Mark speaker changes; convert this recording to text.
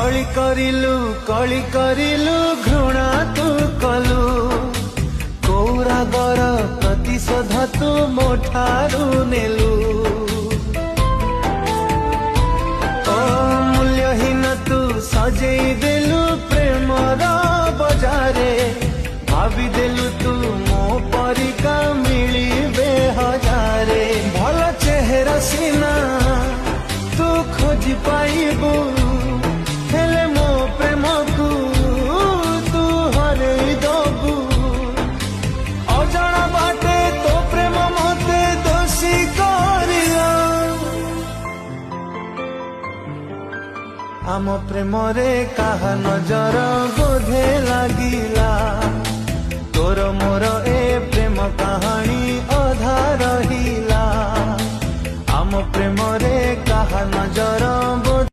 Speaker 1: कली करिलु घृणा तू कलु कौरागर प्रतिशोध तू मोठारू नेलु ओ मूल्यहीन तू सजेई देलु प्रेमर बजारे भाभी देलु तू मो परिका मिलिबे हजारे भल चेहरा सीना तू खोजी पाइबू हेले मो प्रेम को तू हरई दबू अजणा बाटे तो प्रेम मते दोषी करिला आम प्रेम रे काहा नजर बोधे लागिला तोर मोर ए प्रेम कहानी अधा रहिला आम प्रेम रे काहा नजर बोधे